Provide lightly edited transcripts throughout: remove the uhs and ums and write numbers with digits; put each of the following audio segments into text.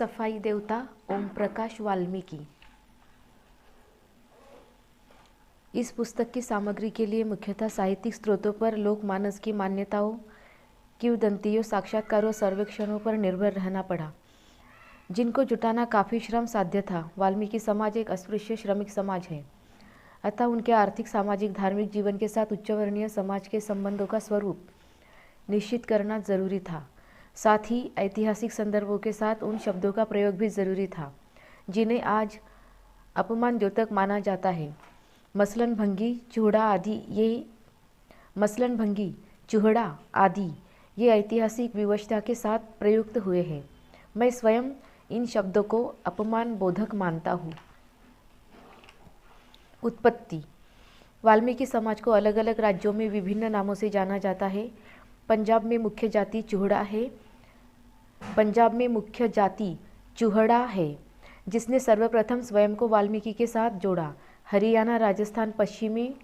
सफाई देवता ओम प्रकाश वाल्मीकि। इस पुस्तक की सामग्री के लिए मुख्यतः साहित्यिक स्रोतों पर, लोकमानस की मान्यताओं, किंवदंतियों, साक्षात्कारों, सर्वेक्षणों पर निर्भर रहना पड़ा, जिनको जुटाना काफ़ी श्रम साध्य था। वाल्मीकि समाज एक अस्पृश्य श्रमिक समाज है, अतः उनके आर्थिक, सामाजिक, धार्मिक जीवन के साथ उच्चवर्णीय समाज के संबंधों का स्वरूप निश्चित करना जरूरी था। साथ ही ऐतिहासिक संदर्भों के साथ उन शब्दों का प्रयोग भी जरूरी था जिन्हें आज अपमानजनक माना जाता है। मसलन भंगी, चूहड़ा आदि ये ऐतिहासिक विवशता के साथ प्रयुक्त हुए हैं। मैं स्वयं इन शब्दों को अपमान बोधक मानता हूँ। उत्पत्ति। वाल्मीकि समाज को अलग अलग राज्यों में विभिन्न नामों से जाना जाता है। पंजाब में मुख्य जाति चूहड़ा है, जिसने सर्वप्रथम स्वयं को वाल्मीकि के साथ जोड़ा। हरियाणा, राजस्थान, पश्चिमी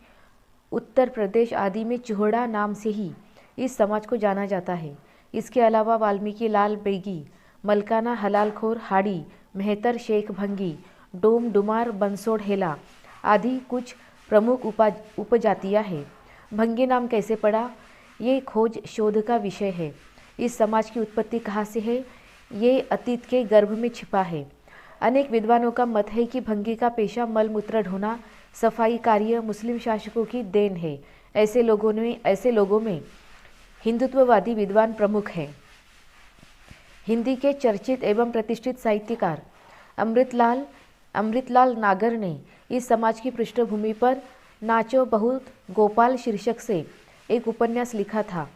उत्तर प्रदेश आदि में चूहड़ा नाम से ही इस समाज को जाना जाता है। इसके अलावा वाल्मीकि, लाल बेगी, मलकाना, हलालखोर, हाड़ी, मेहतर, शेख भंगी, डोम, डुमार, बंसोड़, हेला आदि कुछ प्रमुख उपजातियाँ हैं। भंगी नाम कैसे पड़ा, ये खोज शोध का विषय है। इस समाज की उत्पत्ति कहाँ से है, ये अतीत के गर्भ में छिपा है। अनेक विद्वानों का मत है कि भंगी का पेशा मलमूत्र ढोना, सफाई कार्य मुस्लिम शासकों की देन है। ऐसे लोगों में हिंदुत्ववादी विद्वान प्रमुख हैं। हिंदी के चर्चित एवं प्रतिष्ठित साहित्यकार अमृतलाल नागर ने इस समाज की पृष्ठभूमि पर नाचो बहुत गोपाल शीर्षक से एक उपन्यास लिखा था,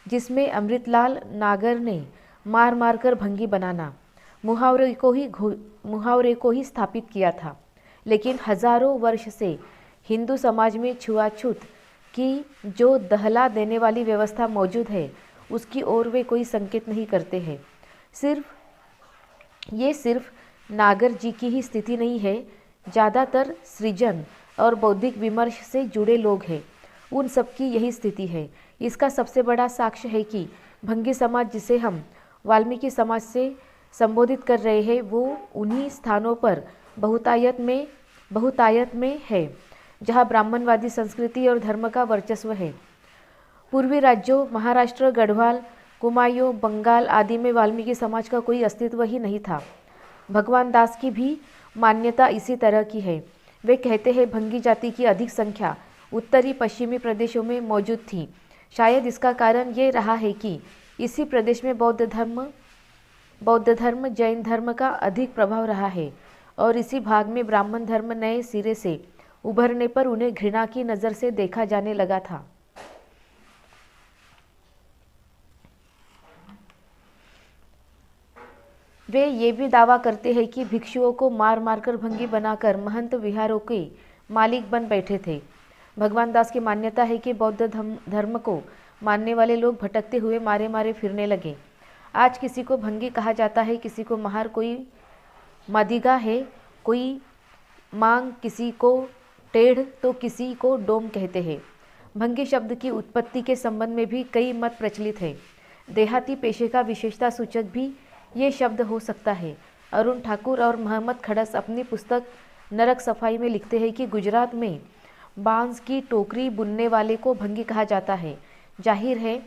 जिसमें अमृतलाल नागर ने मार मार कर भंगी बनाना मुहावरे को ही स्थापित किया था। लेकिन हजारों वर्ष से हिंदू समाज में छुआछूत की जो दहला देने वाली व्यवस्था मौजूद है, उसकी ओर वे कोई संकेत नहीं करते हैं। सिर्फ नागर जी की ही स्थिति नहीं है, ज़्यादातर सृजन और बौद्धिक विमर्श से जुड़े लोग हैं, उन सबकी यही स्थिति है। इसका सबसे बड़ा साक्ष्य है कि भंगी समाज, जिसे हम वाल्मीकि समाज से संबोधित कर रहे हैं, वो उन्हीं स्थानों पर बहुतायत में है जहाँ ब्राह्मणवादी संस्कृति और धर्म का वर्चस्व है। पूर्वी राज्यों महाराष्ट्र, गढ़वाल, कुमायूं, बंगाल आदि में वाल्मीकि समाज का कोई अस्तित्व ही नहीं था। भगवान दास की भी मान्यता इसी तरह की है। वे कहते हैं भंगी जाति की अधिक संख्या उत्तरी पश्चिमी प्रदेशों में मौजूद थी। शायद इसका कारण ये रहा है कि इसी प्रदेश में बौद्ध धर्म जैन धर्म का अधिक प्रभाव रहा है और इसी भाग में ब्राह्मण धर्म नए सिरे से उभरने पर उन्हें घृणा की नज़र से देखा जाने लगा था। वे ये भी दावा करते हैं कि भिक्षुओं को मार मारकर भंगी बनाकर महंत विहारों के मालिक बन बैठे थे। भगवान दास की मान्यता है कि बौद्ध धर्म को मानने वाले लोग भटकते हुए मारे मारे फिरने लगे। आज किसी को भंगी कहा जाता है, किसी को महार, कोई मादिगा है, कोई मांग, किसी को टेढ़ तो किसी को डोम कहते हैं। भंगी शब्द की उत्पत्ति के संबंध में भी कई मत प्रचलित हैं। देहाती पेशे का विशेषता सूचक भी ये शब्द हो सकता है। अरुण ठाकुर और मोहम्मद खड़स अपनी पुस्तक नरक सफाई में लिखते हैं कि गुजरात में बांस की टोकरी बुनने वाले को भंगी कहा जाता है। जाहिर है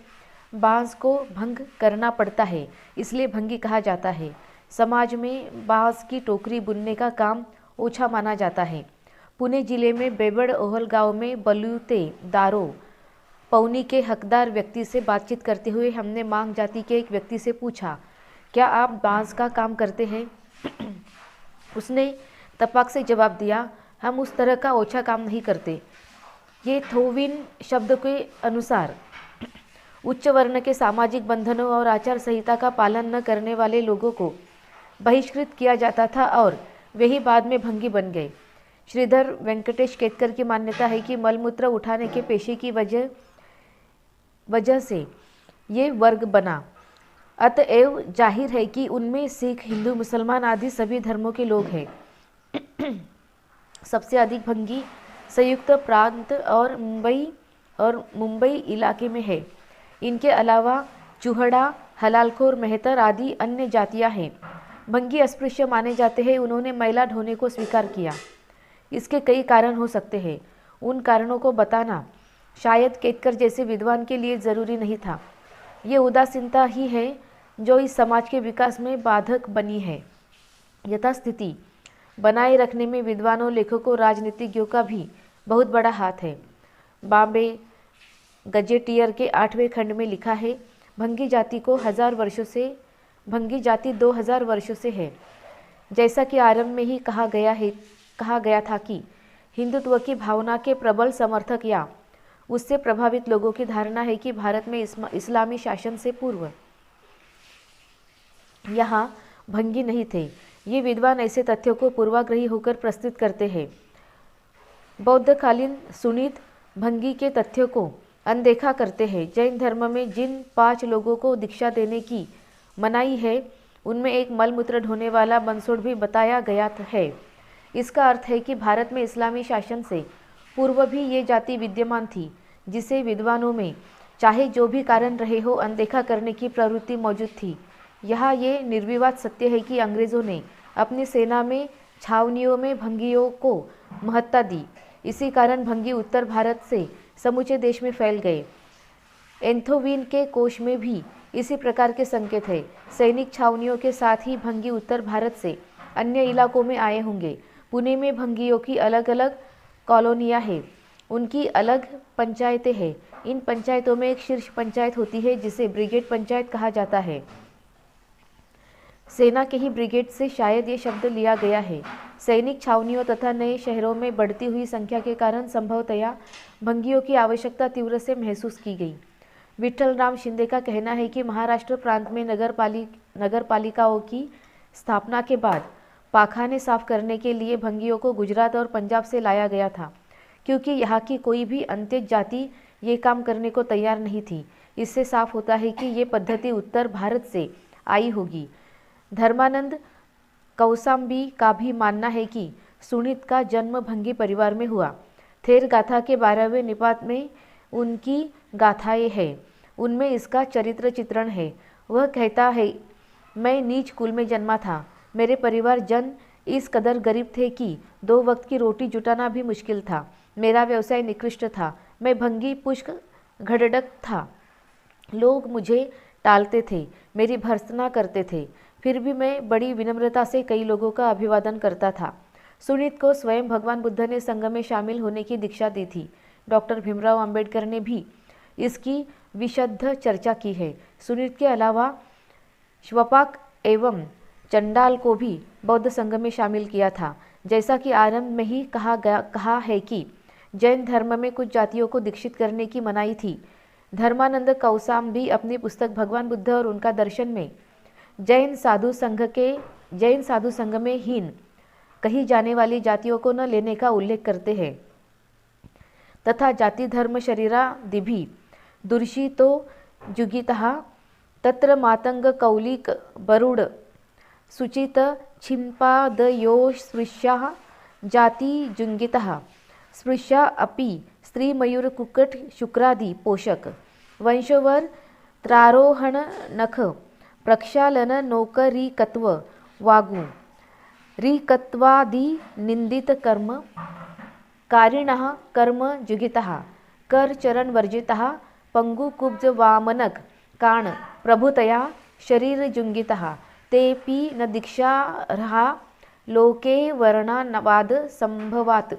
बांस को भंग करना पड़ता है, इसलिए भंगी कहा जाता है। समाज में बांस की टोकरी बुनने का काम ओछा माना जाता है। पुणे जिले में बेबड़ ओहल गांव में बलूते दारो पौनी के हकदार व्यक्ति से बातचीत करते हुए हमने मांग जाति के एक व्यक्ति से पूछा, क्या आप बांस का काम करते हैं? उसने तपाक से जवाब दिया, हम उस तरह का ओछा काम नहीं करते। ये थोविन शब्द के अनुसार उच्च वर्ण के सामाजिक बंधनों और आचार संहिता का पालन न करने वाले लोगों को बहिष्कृत किया जाता था और वे ही बाद में भंगी बन गए। श्रीधर वेंकटेश केतकर की मान्यता है कि मलमूत्र उठाने के पेशे की वजह से ये वर्ग बना। अतएव जाहिर है कि उनमें सिख, हिंदू, मुसलमान आदि सभी धर्मों के लोग हैं। सबसे अधिक भंगी संयुक्त प्रांत और मुंबई इलाके में है। इनके अलावा चूहड़ा, हलालखोर, मेहतर आदि अन्य जातियां हैं। भंगी अस्पृश्य माने जाते हैं। उन्होंने मैला ढोने को स्वीकार किया। इसके कई कारण हो सकते हैं। उन कारणों को बताना शायद केतकर जैसे विद्वान के लिए ज़रूरी नहीं था। ये उदासीनता ही है जो इस समाज के विकास में बाधक बनी है। यथास्थिति बनाए रखने में विद्वानों, लेखकों, राजनीतिज्ञों का भी बहुत बड़ा हाथ है। बॉम्बे गजेटियर के 8वें खंड में लिखा है, भंगी जाति 2000 वर्षों से है। जैसा कि आरंभ में ही कहा गया था कि हिंदुत्व की भावना के प्रबल समर्थक या उससे प्रभावित लोगों की धारणा है कि भारत में इस्लामी शासन से पूर्व यहाँ भंगी नहीं थे। ये विद्वान ऐसे तथ्यों को पूर्वाग्रही होकर प्रस्तुत करते हैं। बौद्धकालीन सुनीत भंगी के तथ्यों को अनदेखा करते हैं। जैन धर्म में जिन 5 लोगों को दीक्षा देने की मनाही है, उनमें एक मलमूत्र ढोने वाला बंसोड़ भी बताया गया है। इसका अर्थ है कि भारत में इस्लामी शासन से पूर्व भी ये जाति विद्यमान थी, जिसे विद्वानों में चाहे जो भी कारण रहे हो अनदेखा करने की प्रवृत्ति मौजूद थी। यहाँ ये निर्विवाद सत्य है कि अंग्रेज़ों ने अपनी सेना में छावनियों में भंगियों को महत्ता दी। इसी कारण भंगी उत्तर भारत से समूचे देश में फैल गए। एंथोविन के कोश में भी इसी प्रकार के संकेत है। सैनिक छावनियों के साथ ही भंगी उत्तर भारत से अन्य इलाकों में आए होंगे। पुणे में भंगियों की अलग अलग कॉलोनियाँ हैं, उनकी अलग पंचायतें हैं। इन पंचायतों में एक शीर्ष पंचायत होती है जिसे ब्रिगेड पंचायत कहा जाता है। सेना के ही ब्रिगेड से शायद ये शब्द लिया गया है। सैनिक छावनियों तथा नए शहरों में बढ़ती हुई संख्या के कारण संभवतया भंगियों की आवश्यकता तीव्र से महसूस की गई। विठल राम शिंदे का कहना है कि महाराष्ट्र प्रांत में नगर पालिकाओं की स्थापना के बाद पाखाने साफ करने के लिए भंगियों को गुजरात और पंजाब से लाया गया था, क्योंकि यहाँ की कोई भी अंत्यज जाति ये काम करने को तैयार नहीं थी। इससे साफ होता है कि ये पद्धति उत्तर भारत से आई होगी। धर्मानंद कौसाम्बी का भी मानना है कि सुनीत का जन्म भंगी परिवार में हुआ। थेर गाथा के 12वें निपात में उनकी गाथाएं हैं, उनमें इसका चरित्र चित्रण है। वह कहता है, मैं नीच कुल में जन्मा था। मेरे परिवार जन इस कदर गरीब थे कि 2 वक्त की रोटी जुटाना भी मुश्किल था। मेरा व्यवसाय निकृष्ट था। मैं भंगी पुष्क घड़डक था। लोग मुझे टालते थे, मेरी भर्त्सना करते थे। फिर भी मैं बड़ी विनम्रता से कई लोगों का अभिवादन करता था। सुनीत को स्वयं भगवान बुद्ध ने संघ में शामिल होने की दीक्षा दी थी। डॉक्टर भीमराव अंबेडकर ने भी इसकी विशद चर्चा की है। सुनीत के अलावा श्वपाक एवं चंडाल को भी बौद्ध संघ में शामिल किया था। जैसा कि आरंभ में ही कहा है कि जैन धर्म में कुछ जातियों को दीक्षित करने की मनाही थी। धर्मानंद कौसाम भी अपनी पुस्तक भगवान बुद्ध और उनका दर्शन में जैन साधु संघ में हीन कही जाने वाली जातियों को न लेने का उल्लेख करते हैं तथा जाति धर्म शरीरा दिभि दुर्शितो जुगितः तत्र मातंग कौलिक बरुड सुचित छिंपादयो स्पृश्या जाति जुंगितः स्पृश्या अपि स्त्री मयूर कुक्कुट शुक्रादि पोषक वंशवर त्रारोहण नख प्रक्षालन नौकरीकत्व वागु रीकत्वादि निंदित कर्म कारिणः कर्म जुगितः कर चरण वर्जितः पंगु कुब्ज वामनक काण प्रभुतया शरीर जुंगितः तेपि न दीक्षार्हा लोके वर्णानवाद संभवात्।